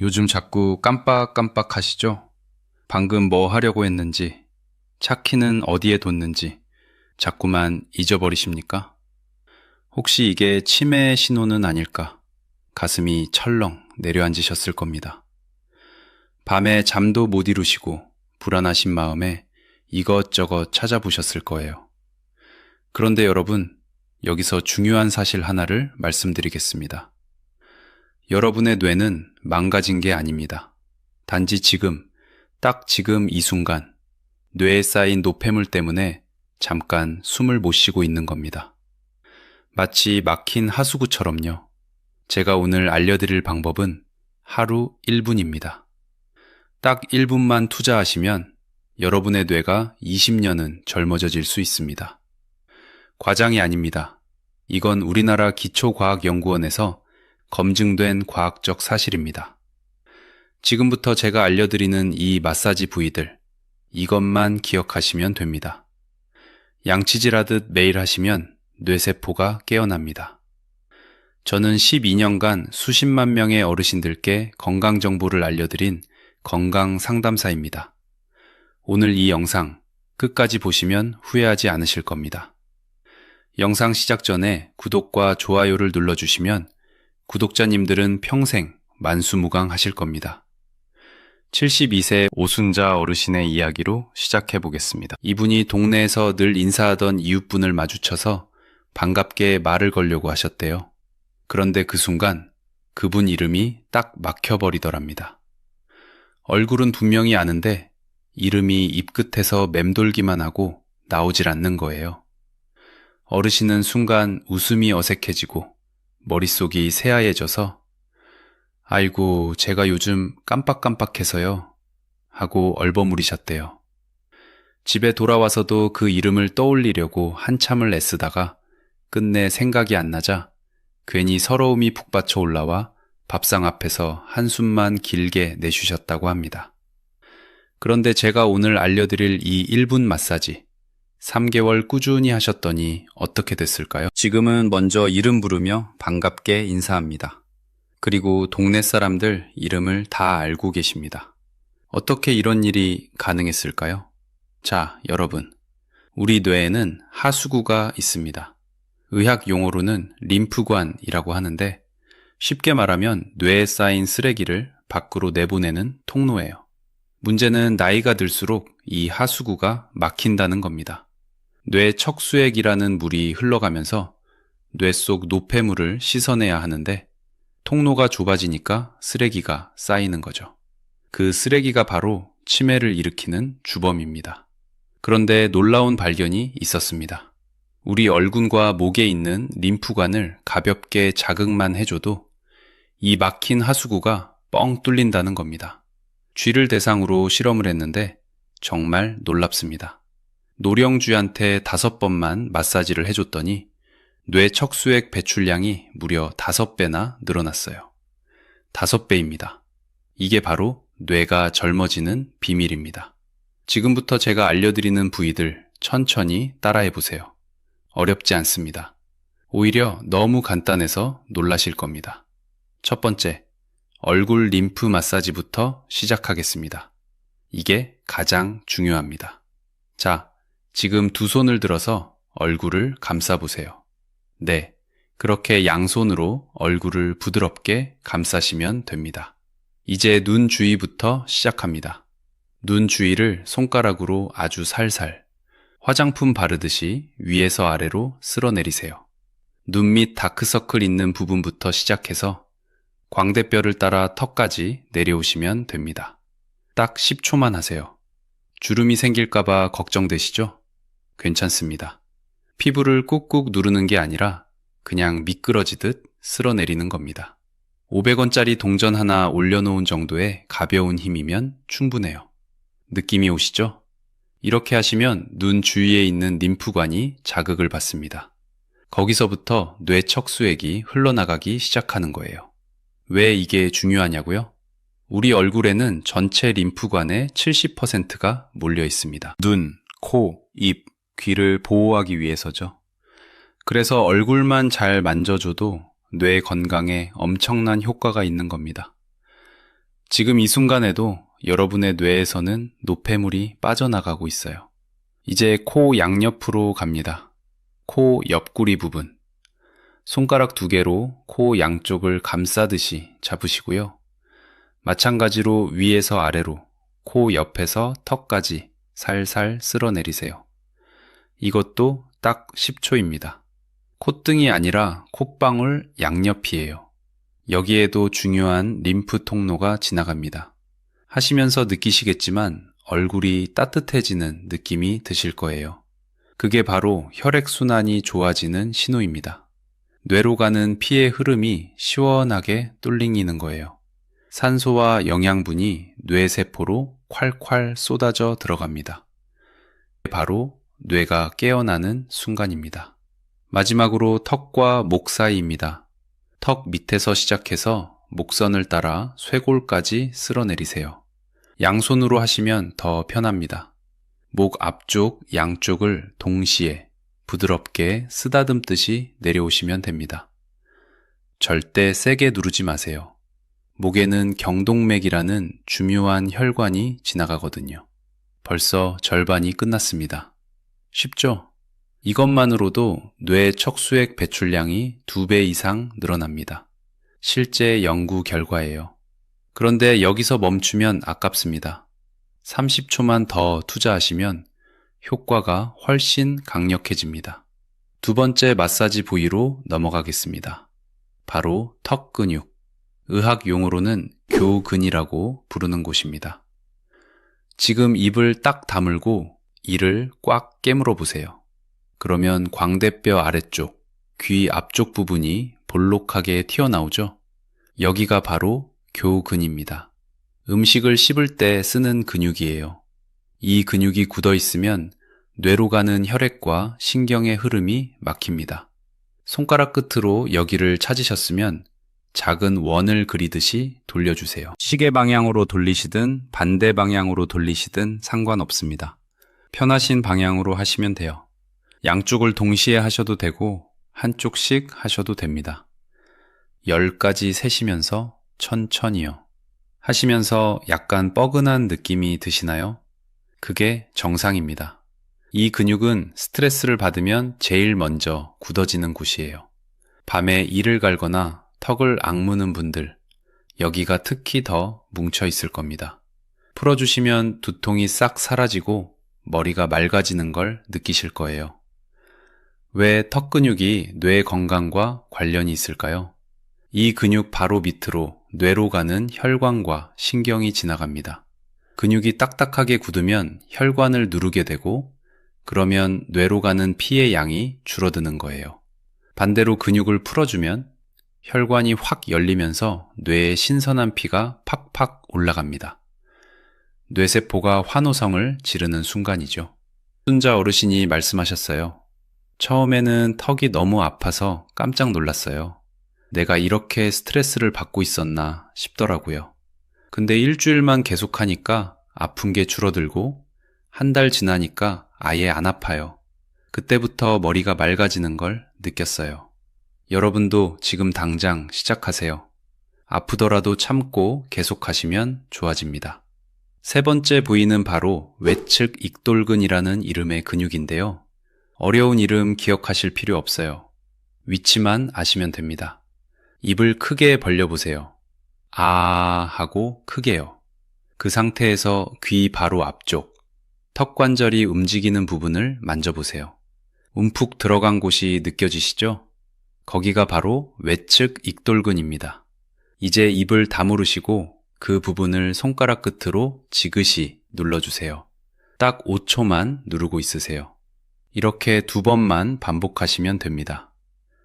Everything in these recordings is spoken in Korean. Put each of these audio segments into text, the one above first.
요즘 자꾸 깜빡깜빡 하시죠? 방금 뭐 하려고 했는지, 차 키는 어디에 뒀는지 자꾸만 잊어버리십니까? 혹시 이게 치매의 신호는 아닐까? 가슴이 철렁 내려앉으셨을 겁니다. 밤에 잠도 못 이루시고 불안하신 마음에 이것저것 찾아보셨을 거예요. 그런데 여러분, 여기서 중요한 사실 하나를 말씀드리겠습니다. 여러분의 뇌는 망가진 게 아닙니다. 단지 지금, 딱 지금 이 순간, 뇌에 쌓인 노폐물 때문에 잠깐 숨을 못 쉬고 있는 겁니다. 마치 막힌 하수구처럼요. 제가 오늘 알려드릴 방법은 하루 1분입니다. 딱 1분만 투자하시면 여러분의 뇌가 20년은 젊어질 수 있습니다. 과장이 아닙니다. 이건 우리나라 기초과학연구원에서 검증된 과학적 사실입니다. 지금부터 제가 알려드리는 이 마사지 부위들, 이것만 기억하시면 됩니다. 양치질하듯 매일 하시면 뇌세포가 깨어납니다. 저는 12년간 수십만 명의 어르신들께 건강정보를 알려드린 건강상담사입니다. 오늘 이 영상 끝까지 보시면 후회하지 않으실 겁니다. 영상 시작 전에 구독과 좋아요를 눌러주시면 구독자님들은 평생 만수무강하실 겁니다. 72세 오순자 어르신의 이야기로 시작해 보겠습니다. 이분이 동네에서 늘 인사하던 이웃분을 마주쳐서 반갑게 말을 걸려고 하셨대요. 그런데 그 순간 그분 이름이 딱 막혀버리더랍니다. 얼굴은 분명히 아는데 이름이 입끝에서 맴돌기만 하고 나오질 않는 거예요. 어르신은 순간 웃음이 어색해지고 머릿속이 새하얘져서 아이고 제가 요즘 깜빡깜빡해서요 하고 얼버무리셨대요. 집에 돌아와서도 그 이름을 떠올리려고 한참을 애쓰다가 끝내 생각이 안 나자 괜히 서러움이 북받쳐 올라와 밥상 앞에서 한숨만 길게 내쉬셨다고 합니다. 그런데 제가 오늘 알려드릴 이 1분 마사지 3개월 꾸준히 하셨더니 어떻게 됐을까요? 지금은 먼저 이름 부르며 반갑게 인사합니다. 그리고 동네 사람들 이름을 다 알고 계십니다. 어떻게 이런 일이 가능했을까요? 자, 여러분. 우리 뇌에는 하수구가 있습니다. 의학 용어로는 림프관이라고 하는데 쉽게 말하면 뇌에 쌓인 쓰레기를 밖으로 내보내는 통로예요. 문제는 나이가 들수록 이 하수구가 막힌다는 겁니다. 뇌 척수액이라는 물이 흘러가면서 뇌 속 노폐물을 씻어내야 하는데 통로가 좁아지니까 쓰레기가 쌓이는 거죠. 그 쓰레기가 바로 치매를 일으키는 주범입니다. 그런데 놀라운 발견이 있었습니다. 우리 얼굴과 목에 있는 림프관을 가볍게 자극만 해줘도 이 막힌 하수구가 뻥 뚫린다는 겁니다. 쥐를 대상으로 실험을 했는데 정말 놀랍습니다. 노령쥐한테 5번만 마사지를 해줬더니 뇌 척수액 배출량이 무려 5배나 늘어났어요. 5배입니다. 이게 바로 뇌가 젊어지는 비밀입니다. 지금부터 제가 알려드리는 부위들 천천히 따라해보세요. 어렵지 않습니다. 오히려 너무 간단해서 놀라실 겁니다. 첫 번째, 얼굴 림프 마사지부터 시작하겠습니다. 이게 가장 중요합니다. 자, 지금 두 손을 들어서 얼굴을 감싸보세요. 네, 그렇게 양손으로 얼굴을 부드럽게 감싸시면 됩니다. 이제 눈 주위부터 시작합니다. 눈 주위를 손가락으로 아주 살살, 화장품 바르듯이 위에서 아래로 쓸어내리세요. 눈 밑 다크서클 있는 부분부터 시작해서 광대뼈를 따라 턱까지 내려오시면 됩니다. 딱 10초만 하세요. 주름이 생길까봐 걱정되시죠? 괜찮습니다. 피부를 꾹꾹 누르는 게 아니라 그냥 미끄러지듯 쓸어내리는 겁니다. 500원짜리 동전 하나 올려놓은 정도의 가벼운 힘이면 충분해요. 느낌이 오시죠? 이렇게 하시면 눈 주위에 있는 림프관이 자극을 받습니다. 거기서부터 뇌 척수액이 흘러나가기 시작하는 거예요. 왜 이게 중요하냐고요? 우리 얼굴에는 전체 림프관의 70%가 몰려 있습니다. 눈, 코, 입, 귀를 보호하기 위해서죠. 그래서 얼굴만 잘 만져줘도 뇌 건강에 엄청난 효과가 있는 겁니다. 지금 이 순간에도 여러분의 뇌에서는 노폐물이 빠져나가고 있어요. 이제 코 양옆으로 갑니다. 코 옆구리 부분. 손가락 2개로 코 양쪽을 감싸듯이 잡으시고요. 마찬가지로 위에서 아래로 코 옆에서 턱까지 살살 쓸어내리세요. 이것도 딱 10초입니다. 콧등이 아니라 콧방울 양옆이에요. 여기에도 중요한 림프 통로가 지나갑니다. 하시면서 느끼시겠지만 얼굴이 따뜻해지는 느낌이 드실 거예요. 그게 바로 혈액순환이 좋아지는 신호입니다. 뇌로 가는 피의 흐름이 시원하게 뚫리는 거예요. 산소와 영양분이 뇌세포로 콸콸 쏟아져 들어갑니다. 바로 뇌가 깨어나는 순간입니다. 마지막으로 턱과 목 사이입니다. 턱 밑에서 시작해서 목선을 따라 쇄골까지 쓸어내리세요. 양손으로 하시면 더 편합니다. 목 앞쪽, 양쪽을 동시에 부드럽게 쓰다듬듯이 내려오시면 됩니다. 절대 세게 누르지 마세요. 목에는 경동맥이라는 중요한 혈관이 지나가거든요. 벌써 절반이 끝났습니다. 쉽죠? 이것만으로도 뇌 척수액 배출량이 2배 이상 늘어납니다. 실제 연구 결과예요. 그런데 여기서 멈추면 아깝습니다. 30초만 더 투자하시면 효과가 훨씬 강력해집니다. 2번째 마사지 부위로 넘어가겠습니다. 바로 턱 근육. 의학 용어로는 교근이라고 부르는 곳입니다. 지금 입을 딱 다물고 이를 꽉 깨물어 보세요. 그러면 광대뼈 아래쪽, 귀 앞쪽 부분이 볼록하게 튀어나오죠? 여기가 바로 교근입니다. 음식을 씹을 때 쓰는 근육이에요. 이 근육이 굳어 있으면 뇌로 가는 혈액과 신경의 흐름이 막힙니다. 손가락 끝으로 여기를 찾으셨으면 작은 원을 그리듯이 돌려주세요. 시계 방향으로 돌리시든 반대 방향으로 돌리시든 상관없습니다. 편하신 방향으로 하시면 돼요. 양쪽을 동시에 하셔도 되고 한쪽씩 하셔도 됩니다. 10가지 세시면서 천천히요. 하시면서 약간 뻐근한 느낌이 드시나요? 그게 정상입니다. 이 근육은 스트레스를 받으면 제일 먼저 굳어지는 곳이에요. 밤에 이를 갈거나 턱을 악무는 분들, 여기가 특히 더 뭉쳐 있을 겁니다. 풀어주시면 두통이 싹 사라지고 머리가 맑아지는 걸 느끼실 거예요. 왜 턱 근육이 뇌 건강과 관련이 있을까요? 이 근육 바로 밑으로 뇌로 가는 혈관과 신경이 지나갑니다. 근육이 딱딱하게 굳으면 혈관을 누르게 되고 그러면 뇌로 가는 피의 양이 줄어드는 거예요. 반대로 근육을 풀어주면 혈관이 확 열리면서 뇌에 신선한 피가 팍팍 올라갑니다. 뇌세포가 환호성을 지르는 순간이죠. 순자 어르신이 말씀하셨어요. 처음에는 턱이 너무 아파서 깜짝 놀랐어요. 내가 이렇게 스트레스를 받고 있었나 싶더라고요. 근데 일주일만 계속하니까 아픈 게 줄어들고 한 달 지나니까 아예 안 아파요. 그때부터 머리가 맑아지는 걸 느꼈어요. 여러분도 지금 당장 시작하세요. 아프더라도 참고 계속하시면 좋아집니다. 3번째 부위는 바로 외측 익돌근이라는 이름의 근육인데요. 어려운 이름 기억하실 필요 없어요. 위치만 아시면 됩니다. 입을 크게 벌려보세요. 아 하고 크게요. 그 상태에서 귀 바로 앞쪽, 턱 관절이 움직이는 부분을 만져보세요. 움푹 들어간 곳이 느껴지시죠? 거기가 바로 외측 익돌근입니다. 이제 입을 다무르시고 그 부분을 손가락 끝으로 지그시 눌러주세요. 딱 5초만 누르고 있으세요. 이렇게 2번만 반복하시면 됩니다.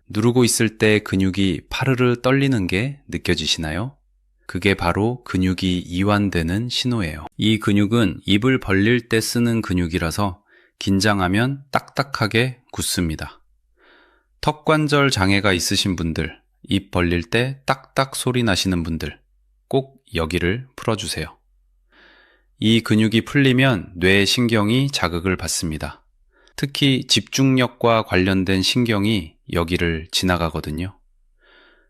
누르고 있을 때 근육이 파르르 떨리는 게 느껴지시나요? 그게 바로 근육이 이완되는 신호예요. 이 근육은 입을 벌릴 때 쓰는 근육이라서 긴장하면 딱딱하게 굳습니다. 턱관절 장애가 있으신 분들, 입 벌릴 때 딱딱 소리 나시는 분들, 꼭 여기를 풀어주세요. 이 근육이 풀리면 뇌의 신경이 자극을 받습니다. 특히 집중력과 관련된 신경이 여기를 지나가거든요.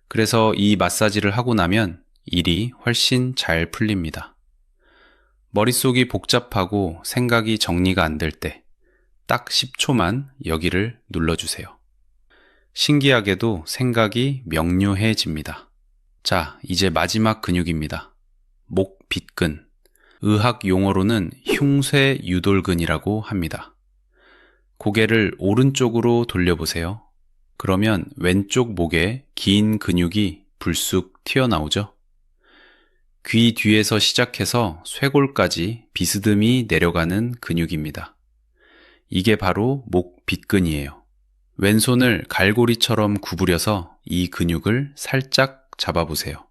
그래서 이 마사지를 하고 나면 일이 훨씬 잘 풀립니다. 머릿속이 복잡하고 생각이 정리가 안 될 때 딱 10초만 여기를 눌러주세요. 신기하게도 생각이 명료해집니다. 자, 이제 마지막 근육입니다. 목 빗근. 의학 용어로는 흉쇄유돌근이라고 합니다. 고개를 오른쪽으로 돌려보세요. 그러면 왼쪽 목에 긴 근육이 불쑥 튀어나오죠. 귀 뒤에서 시작해서 쇄골까지 비스듬히 내려가는 근육입니다. 이게 바로 목 빗근이에요. 왼손을 갈고리처럼 구부려서 이 근육을 살짝 잡아보세요.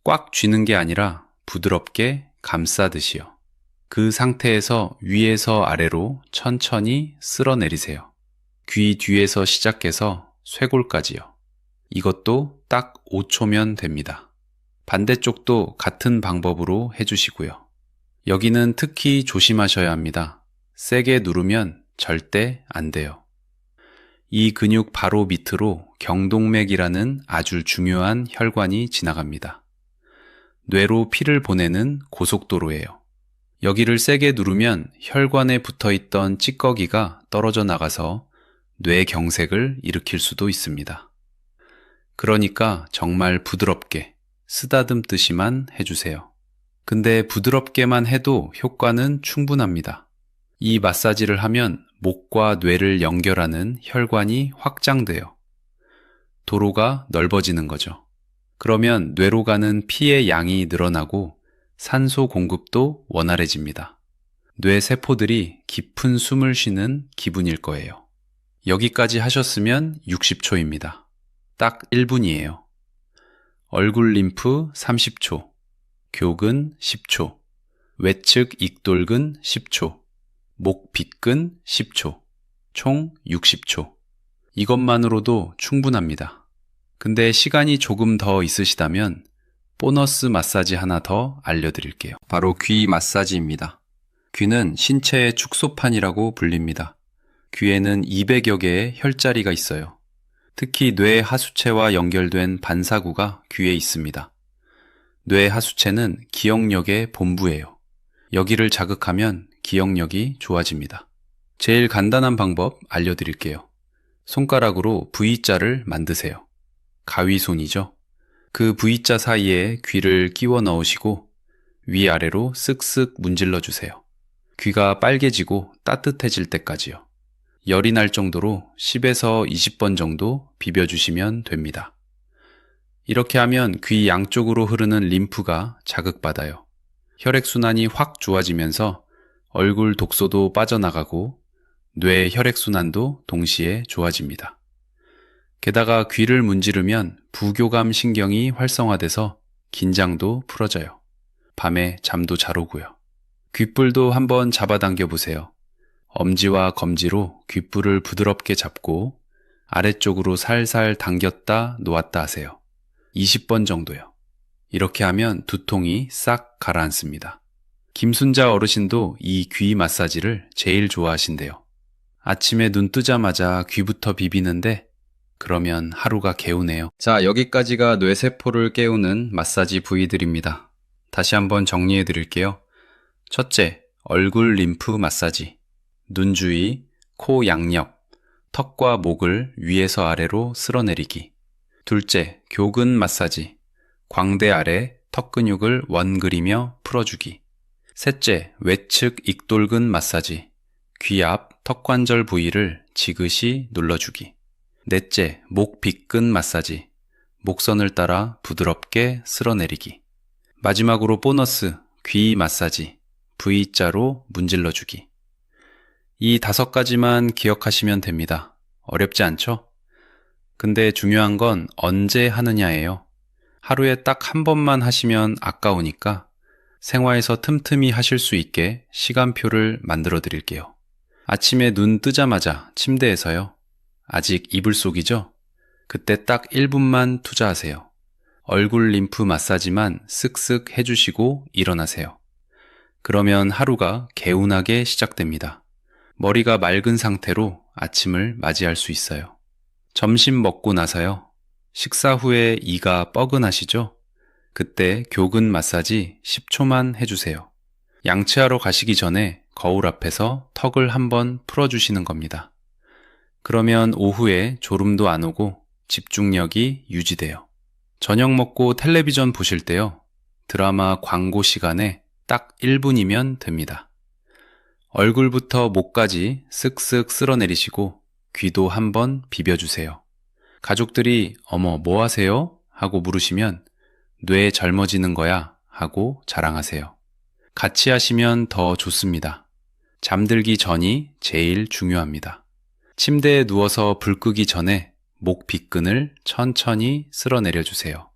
꽉 쥐는 게 아니라 부드럽게 감싸듯이요. 그 상태에서 위에서 아래로 천천히 쓸어내리세요. 귀 뒤에서 시작해서 쇄골까지요. 이것도 딱 5초면 됩니다. 반대쪽도 같은 방법으로 해주시고요. 여기는 특히 조심하셔야 합니다. 세게 누르면 절대 안 돼요. 이 근육 바로 밑으로 경동맥이라는 아주 중요한 혈관이 지나갑니다. 뇌로 피를 보내는 고속도로예요. 여기를 세게 누르면 혈관에 붙어있던 찌꺼기가 떨어져 나가서 뇌경색을 일으킬 수도 있습니다. 그러니까 정말 부드럽게 쓰다듬듯이만 해주세요. 근데 부드럽게만 해도 효과는 충분합니다. 이 마사지를 하면 목과 뇌를 연결하는 혈관이 확장돼요. 도로가 넓어지는 거죠. 그러면 뇌로 가는 피의 양이 늘어나고 산소 공급도 원활해집니다. 뇌 세포들이 깊은 숨을 쉬는 기분일 거예요. 여기까지 하셨으면 60초입니다. 딱 1분이에요. 얼굴 림프 30초, 교근 10초, 외측 익돌근 10초, 목 빗근 10초, 총 60초. 이것만으로도 충분합니다. 근데 시간이 조금 더 있으시다면 보너스 마사지 하나 더 알려드릴게요. 바로 귀 마사지입니다. 귀는 신체의 축소판이라고 불립니다. 귀에는 200여 개의 혈자리가 있어요. 특히 뇌 하수체와 연결된 반사구가 귀에 있습니다. 뇌 하수체는 기억력의 본부예요. 여기를 자극하면 기억력이 좋아집니다. 제일 간단한 방법 알려드릴게요. 손가락으로 V자를 만드세요. 가위손이죠. 그 V자 사이에 귀를 끼워 넣으시고 위아래로 쓱쓱 문질러 주세요. 귀가 빨개지고 따뜻해질 때까지요. 열이 날 정도로 10에서 20번 정도 비벼주시면 됩니다. 이렇게 하면 귀 양쪽으로 흐르는 림프가 자극받아요. 혈액순환이 확 좋아지면서 얼굴 독소도 빠져나가고 뇌 혈액순환도 동시에 좋아집니다. 게다가 귀를 문지르면 부교감 신경이 활성화돼서 긴장도 풀어져요. 밤에 잠도 잘 오고요. 귓불도 한번 잡아당겨 보세요. 엄지와 검지로 귓불을 부드럽게 잡고 아래쪽으로 살살 당겼다 놓았다 하세요. 20번 정도요. 이렇게 하면 두통이 싹 가라앉습니다. 김순자 어르신도 이 귀 마사지를 제일 좋아하신대요. 아침에 눈 뜨자마자 귀부터 비비는데 그러면 하루가 개우네요. 자, 여기까지가 뇌세포를 깨우는 마사지 부위들입니다. 다시 한번 정리해 드릴게요. 첫째, 얼굴 림프 마사지. 눈 주위, 코 양옆, 턱과 목을 위에서 아래로 쓸어내리기. 둘째, 교근 마사지. 광대 아래 턱 근육을 원그리며 풀어주기. 셋째, 외측 익돌근 마사지. 귀 앞 턱관절 부위를 지그시 눌러주기. 넷째, 목 빗근 마사지. 목선을 따라 부드럽게 쓸어내리기. 마지막으로 보너스, 귀 마사지. V자로 문질러주기. 이 5가지만 기억하시면 됩니다. 어렵지 않죠? 근데 중요한 건 언제 하느냐예요. 하루에 딱 한 번만 하시면 아까우니까 생활에서 틈틈이 하실 수 있게 시간표를 만들어 드릴게요. 아침에 눈 뜨자마자 침대에서요. 아직 이불 속이죠? 그때 딱 1분만 투자하세요. 얼굴 림프 마사지만 쓱쓱 해주시고 일어나세요. 그러면 하루가 개운하게 시작됩니다. 머리가 맑은 상태로 아침을 맞이할 수 있어요. 점심 먹고 나서요. 식사 후에 이가 뻐근하시죠? 그때 교근 마사지 10초만 해주세요. 양치하러 가시기 전에 거울 앞에서 턱을 한번 풀어주시는 겁니다. 그러면 오후에 졸음도 안 오고 집중력이 유지돼요. 저녁 먹고 텔레비전 보실 때요. 드라마 광고 시간에 딱 1분이면 됩니다. 얼굴부터 목까지 쓱쓱 쓸어내리시고 귀도 한번 비벼주세요. 가족들이 어머 뭐 하세요? 하고 물으시면 뇌 젊어지는 거야 하고 자랑하세요. 같이 하시면 더 좋습니다. 잠들기 전이 제일 중요합니다. 침대에 누워서 불 끄기 전에 목 빗근을 천천히 쓸어내려주세요.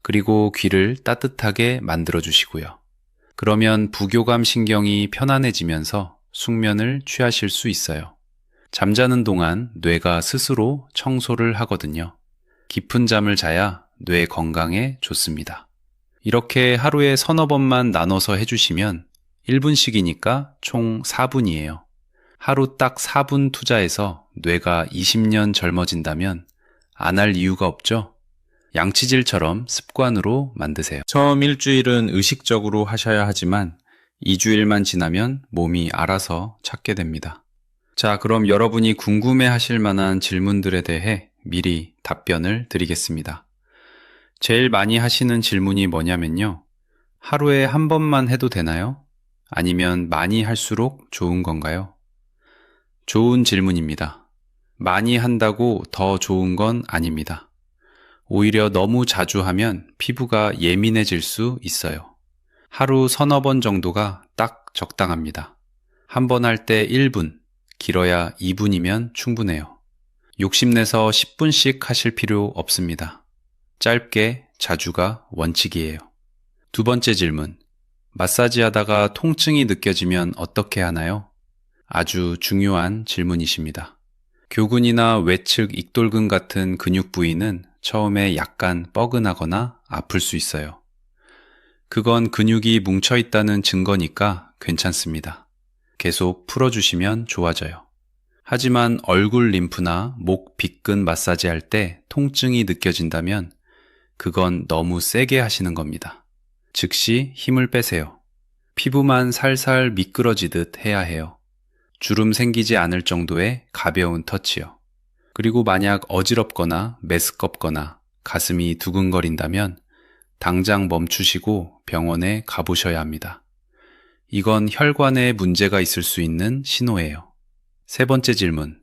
그리고 귀를 따뜻하게 만들어주시고요. 그러면 부교감 신경이 편안해지면서 숙면을 취하실 수 있어요. 잠자는 동안 뇌가 스스로 청소를 하거든요. 깊은 잠을 자야 뇌 건강에 좋습니다. 이렇게 하루에 서너 번만 나눠서 해주시면 1분씩이니까 총 4분이에요. 하루 딱 4분 투자해서 뇌가 20년 젊어진다면 안 할 이유가 없죠? 양치질처럼 습관으로 만드세요. 처음 일주일은 의식적으로 하셔야 하지만 2주일만 지나면 몸이 알아서 찾게 됩니다. 자, 그럼 여러분이 궁금해 하실 만한 질문들에 대해 미리 답변을 드리겠습니다. 제일 많이 하시는 질문이 뭐냐면요. 하루에 한 번만 해도 되나요? 아니면 많이 할수록 좋은 건가요? 좋은 질문입니다. 많이 한다고 더 좋은 건 아닙니다. 오히려 너무 자주 하면 피부가 예민해질 수 있어요. 하루 서너 번 정도가 딱 적당합니다. 한 번 할 때 1분, 길어야 2분이면 충분해요. 욕심내서 10분씩 하실 필요 없습니다. 짧게 자주가 원칙이에요. 두 번째 질문. 마사지 하다가 통증이 느껴지면 어떻게 하나요? 아주 중요한 질문이십니다. 교근이나 외측 익돌근 같은 근육 부위는 처음에 약간 뻐근하거나 아플 수 있어요. 그건 근육이 뭉쳐있다는 증거니까 괜찮습니다. 계속 풀어주시면 좋아져요. 하지만 얼굴 림프나 목 빗근 마사지 할 때 통증이 느껴진다면 그건 너무 세게 하시는 겁니다. 즉시 힘을 빼세요. 피부만 살살 미끄러지듯 해야 해요. 주름 생기지 않을 정도의 가벼운 터치요. 그리고 만약 어지럽거나 메스껍거나 가슴이 두근거린다면 당장 멈추시고 병원에 가보셔야 합니다. 이건 혈관에 문제가 있을 수 있는 신호예요. 세 번째 질문.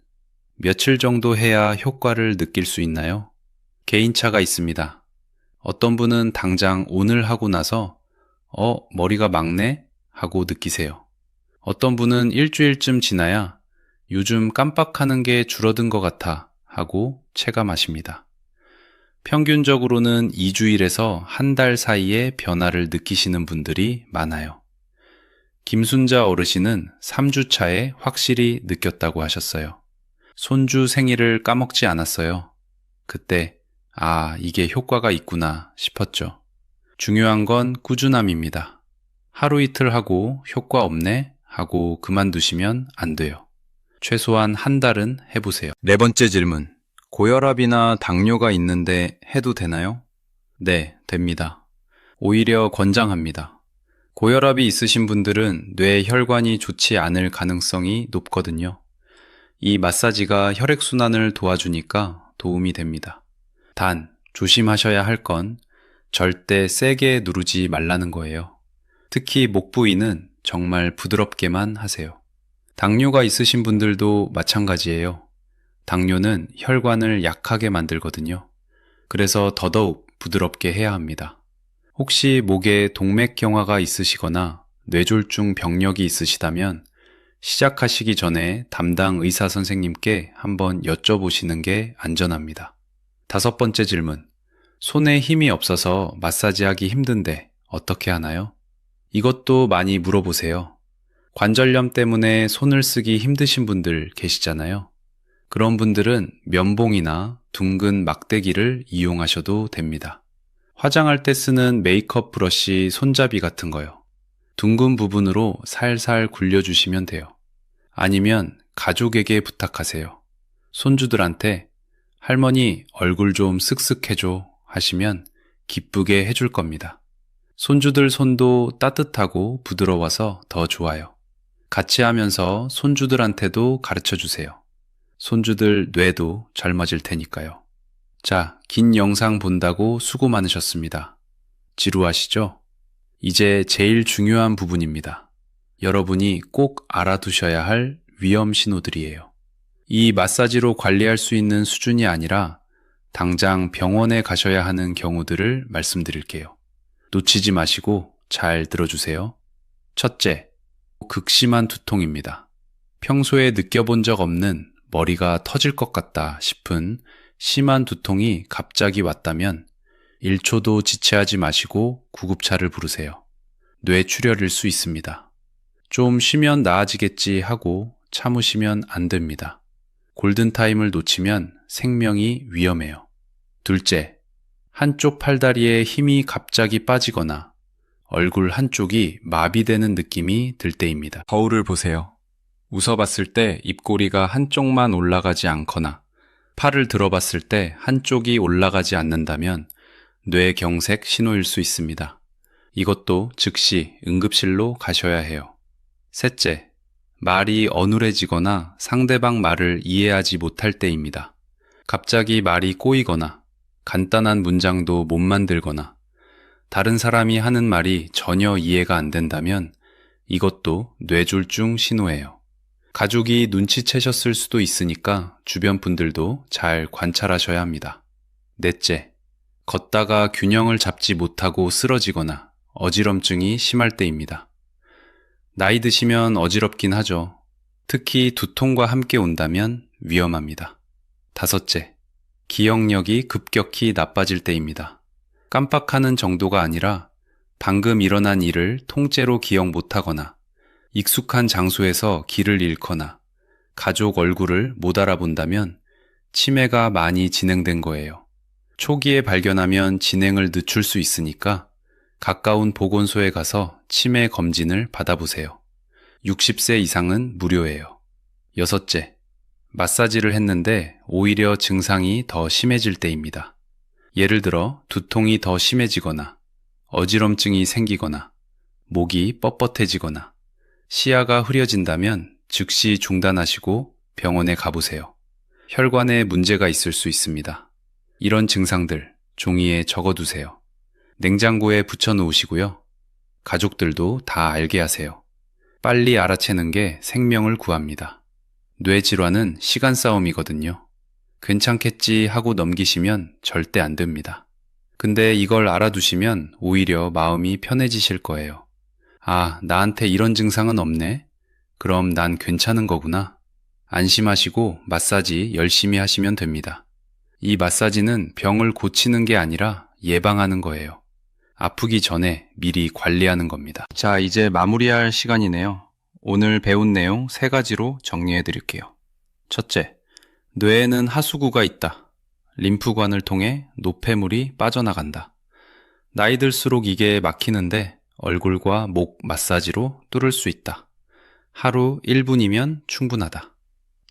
며칠 정도 해야 효과를 느낄 수 있나요? 개인차가 있습니다. 어떤 분은 당장 오늘 하고 나서 머리가 막네? 하고 느끼세요. 어떤 분은 일주일쯤 지나야 요즘 깜빡하는 게 줄어든 것 같아 하고 체감하십니다. 평균적으로는 2주일에서 한 달 사이에 변화를 느끼시는 분들이 많아요. 김순자 어르신은 3주 차에 확실히 느꼈다고 하셨어요. 손주 생일을 까먹지 않았어요. 그때 이게 효과가 있구나 싶었죠. 중요한 건 꾸준함입니다. 하루 이틀 하고 효과 없네 하고 그만두시면 안 돼요. 최소한 한 달은 해보세요. 네 번째 질문. 고혈압이나 당뇨가 있는데 해도 되나요? 네, 됩니다. 오히려 권장합니다. 고혈압이 있으신 분들은 뇌 혈관이 좋지 않을 가능성이 높거든요. 이 마사지가 혈액순환을 도와주니까 도움이 됩니다. 단, 조심하셔야 할 건 절대 세게 누르지 말라는 거예요. 특히 목 부위는 정말 부드럽게만 하세요. 당뇨가 있으신 분들도 마찬가지예요. 당뇨는 혈관을 약하게 만들거든요. 그래서 더더욱 부드럽게 해야 합니다. 혹시 목에 동맥경화가 있으시거나 뇌졸중 병력이 있으시다면 시작하시기 전에 담당 의사 선생님께 한번 여쭤보시는 게 안전합니다. 다섯 번째 질문. 손에 힘이 없어서 마사지하기 힘든데 어떻게 하나요? 이것도 많이 물어보세요. 관절염 때문에 손을 쓰기 힘드신 분들 계시잖아요. 그런 분들은 면봉이나 둥근 막대기를 이용하셔도 됩니다. 화장할 때 쓰는 메이크업 브러쉬 손잡이 같은 거요. 둥근 부분으로 살살 굴려주시면 돼요. 아니면 가족에게 부탁하세요. 손주들한테 할머니 얼굴 좀 쓱쓱 해줘 하시면 기쁘게 해줄 겁니다. 손주들 손도 따뜻하고 부드러워서 더 좋아요. 같이 하면서 손주들한테도 가르쳐 주세요. 손주들 뇌도 젊어질 테니까요. 자, 긴 영상 본다고 수고 많으셨습니다. 지루하시죠? 이제 제일 중요한 부분입니다. 여러분이 꼭 알아두셔야 할 위험 신호들이에요. 이 마사지로 관리할 수 있는 수준이 아니라 당장 병원에 가셔야 하는 경우들을 말씀드릴게요. 놓치지 마시고 잘 들어주세요. 첫째, 극심한 두통입니다. 평소에 느껴본 적 없는 머리가 터질 것 같다 싶은 심한 두통이 갑자기 왔다면 1초도 지체하지 마시고 구급차를 부르세요. 뇌출혈일 수 있습니다. 좀 쉬면 나아지겠지 하고 참으시면 안 됩니다. 골든타임을 놓치면 생명이 위험해요. 둘째, 한쪽 팔다리에 힘이 갑자기 빠지거나 얼굴 한쪽이 마비되는 느낌이 들 때입니다. 거울을 보세요. 웃어봤을 때 입꼬리가 한쪽만 올라가지 않거나 팔을 들어봤을 때 한쪽이 올라가지 않는다면 뇌경색 신호일 수 있습니다. 이것도 즉시 응급실로 가셔야 해요. 셋째, 말이 어눌해지거나 상대방 말을 이해하지 못할 때입니다. 갑자기 말이 꼬이거나 간단한 문장도 못 만들거나 다른 사람이 하는 말이 전혀 이해가 안 된다면 이것도 뇌졸중 신호예요. 가족이 눈치채셨을 수도 있으니까 주변 분들도 잘 관찰하셔야 합니다. 넷째, 걷다가 균형을 잡지 못하고 쓰러지거나 어지럼증이 심할 때입니다. 나이 드시면 어지럽긴 하죠. 특히 두통과 함께 온다면 위험합니다. 다섯째, 기억력이 급격히 나빠질 때입니다. 깜빡하는 정도가 아니라 방금 일어난 일을 통째로 기억 못하거나 익숙한 장소에서 길을 잃거나 가족 얼굴을 못 알아본다면 치매가 많이 진행된 거예요. 초기에 발견하면 진행을 늦출 수 있으니까 가까운 보건소에 가서 치매 검진을 받아보세요. 60세 이상은 무료예요. 여섯째, 마사지를 했는데 오히려 증상이 더 심해질 때입니다. 예를 들어 두통이 더 심해지거나 어지럼증이 생기거나 목이 뻣뻣해지거나 시야가 흐려진다면 즉시 중단하시고 병원에 가보세요. 혈관에 문제가 있을 수 있습니다. 이런 증상들 종이에 적어두세요. 냉장고에 붙여놓으시고요. 가족들도 다 알게 하세요. 빨리 알아채는 게 생명을 구합니다. 뇌질환은 시간 싸움이거든요. 괜찮겠지 하고 넘기시면 절대 안 됩니다. 근데 이걸 알아두시면 오히려 마음이 편해지실 거예요. 아, 나한테 이런 증상은 없네? 그럼 난 괜찮은 거구나. 안심하시고 마사지 열심히 하시면 됩니다. 이 마사지는 병을 고치는 게 아니라 예방하는 거예요. 아프기 전에 미리 관리하는 겁니다. 자, 이제 마무리할 시간이네요. 오늘 배운 내용 3가지로 정리해 드릴게요. 첫째, 뇌에는 하수구가 있다. 림프관을 통해 노폐물이 빠져나간다. 나이 들수록 이게 막히는데 얼굴과 목 마사지로 뚫을 수 있다. 하루 1분이면 충분하다.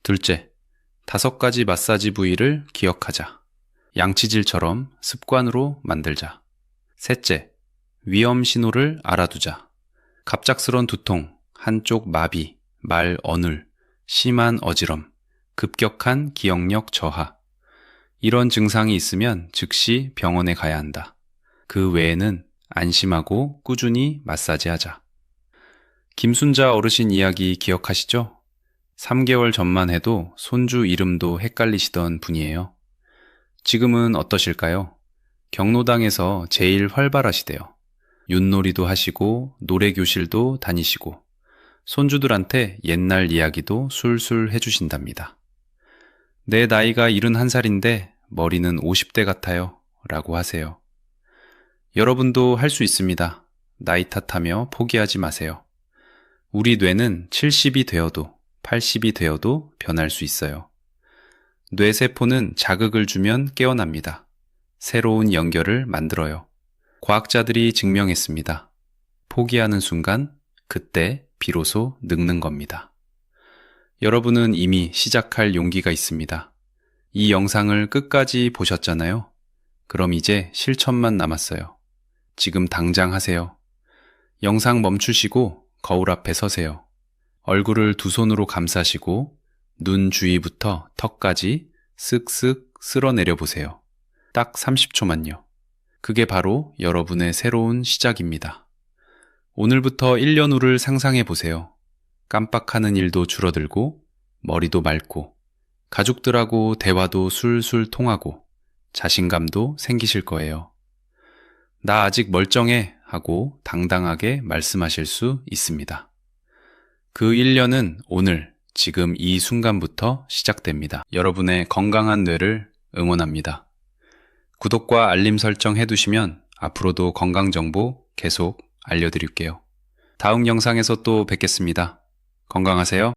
둘째, 5가지 마사지 부위를 기억하자. 양치질처럼 습관으로 만들자. 셋째, 위험 신호를 알아두자. 갑작스런 두통, 한쪽 마비, 말 어눌, 심한 어지럼, 급격한 기억력 저하. 이런 증상이 있으면 즉시 병원에 가야 한다. 그 외에는 안심하고 꾸준히 마사지하자. 김순자 어르신 이야기 기억하시죠? 3개월 전만 해도 손주 이름도 헷갈리시던 분이에요. 지금은 어떠실까요? 경로당에서 제일 활발하시대요. 윷놀이도 하시고 노래교실도 다니시고 손주들한테 옛날 이야기도 술술 해주신답니다. 내 나이가 71살인데 머리는 50대 같아요 라고 하세요. 여러분도 할 수 있습니다. 나이 탓하며 포기하지 마세요. 우리 뇌는 70이 되어도 80이 되어도 변할 수 있어요. 뇌세포는 자극을 주면 깨어납니다. 새로운 연결을 만들어요. 과학자들이 증명했습니다. 포기하는 순간 그때 비로소 늙는 겁니다. 여러분은 이미 시작할 용기가 있습니다. 이 영상을 끝까지 보셨잖아요. 그럼 이제 실천만 남았어요. 지금 당장 하세요. 영상 멈추시고 거울 앞에 서세요. 얼굴을 두 손으로 감싸시고 눈 주위부터 턱까지 쓱쓱 쓸어내려 보세요. 딱 30초만요. 그게 바로 여러분의 새로운 시작입니다. 오늘부터 1년 후를 상상해 보세요. 깜빡하는 일도 줄어들고, 머리도 맑고, 가족들하고 대화도 술술 통하고, 자신감도 생기실 거예요. 나 아직 멀쩡해 하고 당당하게 말씀하실 수 있습니다. 그 1년은 오늘, 지금 이 순간부터 시작됩니다. 여러분의 건강한 뇌를 응원합니다. 구독과 알림 설정 해두시면 앞으로도 건강 정보 계속 알려드릴게요. 다음 영상에서 또 뵙겠습니다. 건강하세요.